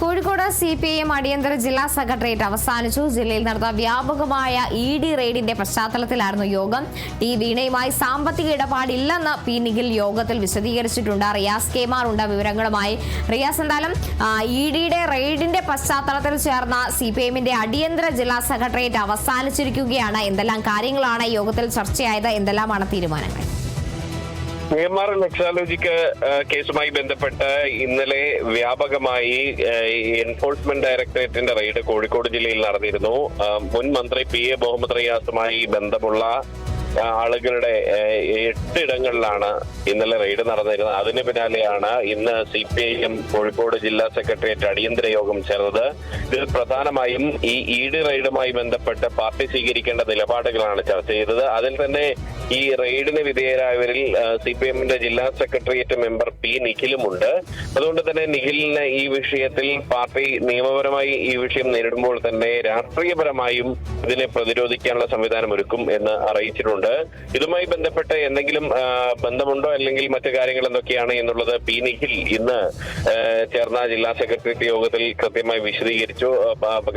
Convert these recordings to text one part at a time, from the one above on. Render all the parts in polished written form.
Kozhikode CPIM അടിയന്തര ജില്ലാ secretariat അവസാനിച്ചു. ജില്ലയിൽ നടന്ന വ്യാപകമായ ED റെയ്ഡിന്റെ പശ്ചാത്തലത്തിലായിരുന്നു യോഗം. ടി വീണയുമായി സാമ്പത്തിക ഇടപാടില്ലെന്ന് പി നിഖിൽ യോഗത്തിൽ വിശദീകരിച്ചിട്ടുണ്ട്. റിയാസ് കെമാർ ഉണ്ട് വിവരങ്ങളുമായി. റിയാസ്, എന്തായാലും EDയുടെ റെയ്ഡിന്റെ പശ്ചാത്തലത്തിൽ ചേർന്ന CPIMന്റെ അടിയന്തര ജില്ലാ സെക്രട്ടേറിയറ്റ് അവസാനിച്ചിരിക്കുകയാണ്. എന്തെല്ലാം കാര്യങ്ങളാണ് യോഗത്തിൽ ചർച്ചയായത്? എന്തെല്ലാമാണ് തീരുമാനങ്ങൾ? AMR എക്സാലോജിക്ക് കേസുമായി ബന്ധപ്പെട്ട് ഇന്നലെ വ്യാപകമായി എൻഫോഴ്സ്മെന്റ് ഡയറക്ടറേറ്റിന്റെ റെയ്ഡ് കോഴിക്കോട് ജില്ലയിൽ നടന്നിരുന്നു. മുൻ മന്ത്രി PA മുഹമ്മദ് റിയാസുമായി ബന്ധമുള്ള ആളുകളുടെ 8 ഇടങ്ങളിലാണ് ഇന്നലെ റെയ്ഡ് നടന്നിരുന്നത്. അതിന് പിന്നാലെയാണ് ഇന്ന് CPIM കോഴിക്കോട് ജില്ലാ സെക്രട്ടേറിയറ്റ് അടിയന്തര യോഗം ചേർന്നത്. ഇതിൽ പ്രധാനമായും ഈ ED റെയ്ഡുമായി ബന്ധപ്പെട്ട് പാർട്ടി സ്വീകരിക്കേണ്ട നിലപാടുകളാണ് ചർച്ച ചെയ്തത്. അതിൽ തന്നെ ഈ റെയ്ഡിന് വിധേയരായവരിൽ CPIMന്റെ ജില്ലാ സെക്രട്ടേറിയറ്റ് മെമ്പർ P നിഖിലുമുണ്ട്. അതുകൊണ്ട് തന്നെ നിഖിലിന് ഈ വിഷയത്തിൽ പാർട്ടി നിയമപരമായി ഈ വിഷയം നേരിടുമ്പോൾ തന്നെ രാഷ്ട്രീയപരമായും ഇതിനെ പ്രതിരോധിക്കാനുള്ള സംവിധാനം ഒരുക്കും എന്ന് അറിയിച്ചിട്ടുണ്ട്. ഇതുമായി ബന്ധപ്പെട്ട് എന്തെങ്കിലും ബന്ധമുണ്ടോ അല്ലെങ്കിൽ മറ്റു കാര്യങ്ങൾ എന്തൊക്കെയാണ് എന്നുള്ളത് P നിഖിൽ ഇന്ന് ചേർന്ന ജില്ലാ സെക്രട്ടേറിയറ്റ് യോഗത്തിൽ കൃത്യമായി വിശദീകരിച്ചു.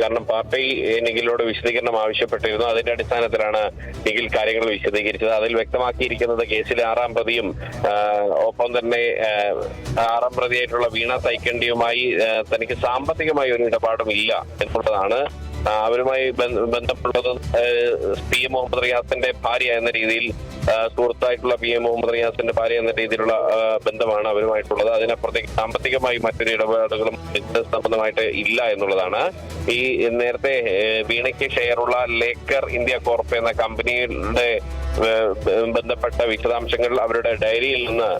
കാരണം പാർട്ടി നിഖിലോട് വിശദീകരണം ആവശ്യപ്പെട്ടിരുന്നു. അതിന്റെ അടിസ്ഥാനത്തിലാണ് നിഖിൽ കാര്യങ്ങൾ വിശദീകരിച്ചത്. അതിൽ വ്യക്തമാക്കിയിരിക്കുന്നത് കേസിലെ 6ാം പ്രതിയും ഒപ്പം തന്നെ 6ാം പ്രതിയായിട്ടുള്ള വീണ തൈക്കണ്ടിയുമായി തനിക്ക് സാമ്പത്തികമായി ഒരു ഇടപാടും ഇല്ല എന്നുള്ളതാണ്. അവരുമായി ബന്ധപ്പെട്ടത് PM മുഹമ്മദ് റിയാസിന്റെ ഭാര്യ എന്ന രീതിയിൽ, സുഹൃത്തായിട്ടുള്ള PM മുഹമ്മദ് റിയാസിന്റെ ഭാര്യ എന്ന രീതിയിലുള്ള ബന്ധമാണ് അവരുമായിട്ടുള്ളത്. അതിനപ്പുറത്തേക്ക് സാമ്പത്തികമായി മറ്റൊരു ഇടപാടുകളും ബിസിനസ് സംബന്ധമായിട്ട് ഇല്ല എന്നുള്ളതാണ്. ഈ നേരത്തെ വീണയ്ക്ക് ഷെയറുള്ള ലേക്കർ ഇന്ത്യ കോർപ്പ് എന്ന കമ്പനിയുടെ ബന്ധപ്പെട്ട വിശദാംശങ്ങൾ അവരുടെ ഡയറിയിൽ നിന്ന്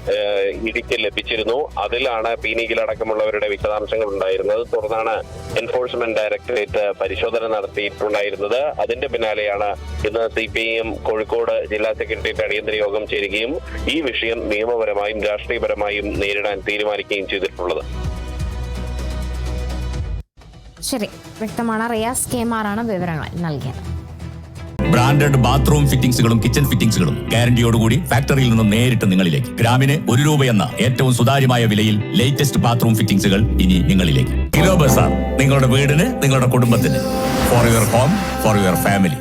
ഇടിക്ക് ലഭിച്ചിരുന്നു. അതിലാണ് P നിഖിൽ അടക്കമുള്ളവരുടെ വിശദാംശങ്ങൾ ഉണ്ടായിരുന്നത്. തുടർന്നാണ് എൻഫോഴ്സ്മെന്റ് ഡയറക്ടറേറ്റ് പരിശോധന നടത്തിയിട്ടുണ്ടായിരുന്നത്. അതിന്റെ പിന്നാലെയാണ് ഇന്ന് CPIM കോഴിക്കോട് ജില്ലാ സെക്രട്ടേറിയറ്റ് അടിയന്തര യോഗം ചേരുകയും ഈ വിഷയം നിയമപരമായും രാഷ്ട്രീയപരമായും നേരിടാൻ തീരുമാനിക്കുകയും ചെയ്തിട്ടുള്ളത്. ശരി, വ്യക്തമാണ്. റിയാസ് കെമാറാണ് വിവരങ്ങൾ നൽകിയത്. ബ്രാൻഡഡ് ബാത്റൂം ഫിറ്റിംഗ്സുകളും കിച്ചൺ ഫിറ്റിംഗ്സുകളും ഗ്യാരണ്ടിയോടുകൂടി ഫാക്ടറിയിൽ നിന്നും നേരിട്ട് നിങ്ങളിലേക്ക്. ഗ്രാമിന് ₹1 എന്ന ഏറ്റവും സുതാര്യമായ വിലയിൽ ലേറ്റസ്റ്റ് ബാത്റൂം ഫിറ്റിംഗ്സുകൾ ഇനി നിങ്ങളിലേക്ക്. കിലോ ബസാർ, നിങ്ങളുടെ വീടിന്, നിങ്ങളുടെ കുടുംബത്തിന്. For your home, for your family.